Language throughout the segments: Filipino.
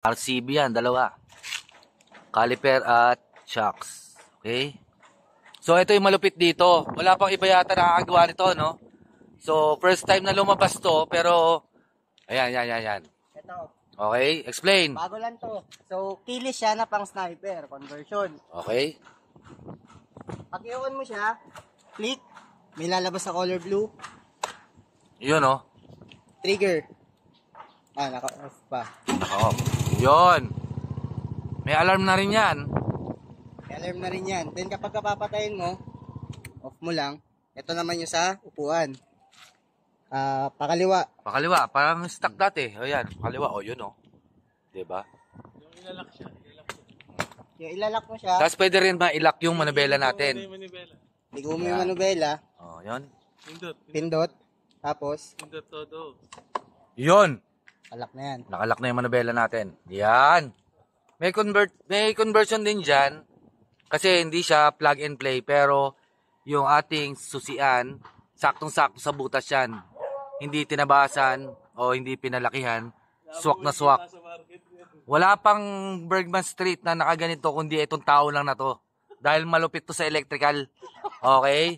RCB yan, dalawa. Caliper at shocks. Okay? So, ito yung malupit dito. Wala pang iba yata nakakagawa nito, no? So, first time na lumabas to, pero, ayan. Ito. Okay, explain. Bago lang to. So, kilis siya na pang sniper conversion. Okay. Pag i-on mo siya, click, may lalabas sa color blue. Yun, oh. Trigger. Naka-off pa. Oh, yun. May alarm na rin yan. May alarm na rin yan. Then kapag kapapatayin mo, off mo lang. Ito naman yung sa upuan. Pakaliwa. Pakaliwa, parang stuck dati. O yan, pakaliwa. O yun, oh. Diba? Yung ilalak mo siya. Tapos pwede rin ma-ilock yung manubela natin. Ligo mo yung manubela. O, yun. Pindot. Tapos, Yun. alak na yan. Nakalock na yung manubela natin. Yan. May conversion din dyan. Kasi hindi siya plug and play. Pero yung ating susian, saktong-sakto sa butas yan. Hindi tinabasan o hindi pinalakihan. Swak na swak. Wala pang Bergman Street na nakaganito kundi itong tao lang na to. Dahil malupit to sa electrical. Okay?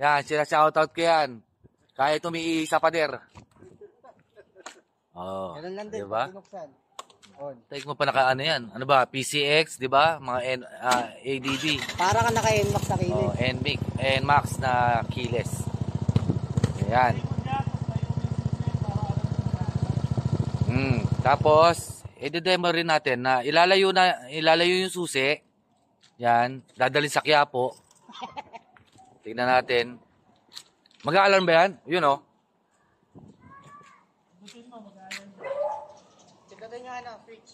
Yan, sila-shoutout ko yan. Kahit umiisa pa der. Oh, Ganun lang din. diba? Pinuksan. On. Take mo pa naka ano yan. Ano ba? PCX, di ba? Mga ADB. Para ka naka-NMAX sa kilis. Oh, NMAX na keyless. Ayan. Tapos, i-demo rin natin na ilalayo yung susi. Yan. Dadalhin sa Quiapo. Tingnan natin. Mag-a-alarm ba yan? Yun, oh. Sigatan nyo switch.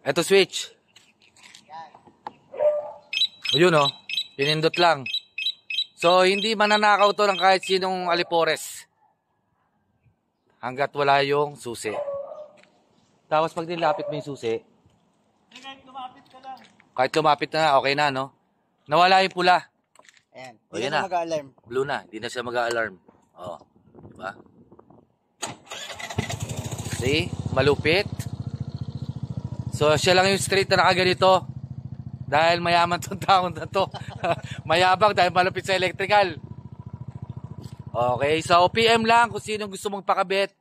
Ito switch. Yun, oh. Pinindot lang. So, hindi mananakaw to ng kahit sinong alipores. Hanggat wala yung susi. Tapos pag nilapit mo yung susi, kahit lumapit na, okay na, no? Nawala yung pula. Ayan. O, Hindi yan na na. mag-alarm. Blue na. Hindi na siya mag-a-alarm. O. Diba? See? Malupit. So, siya lang yung street na nakaganito. Dahil mayaman tong taon na to. Mayabang dahil malupit sa electrical. Okay. So, PM lang kung sino gusto mong pakabit.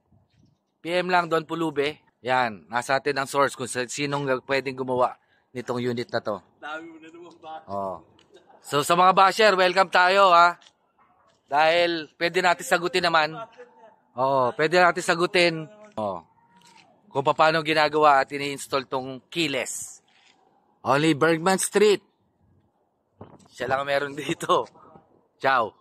PM lang doon, Pulube. Yan. Nasa atin ang source kung sinong pwedeng gumawa nitong unit na to. Dami mo na naman ba? Oh. So sa mga basher, welcome tayo ha. Dahil pwede natin sagutin naman. Oo, pwede natin sagutin. Oh. Kung paano ginagawa at ini-install tong keyless. Only Bergman Street. Siya lang meron dito. Ciao.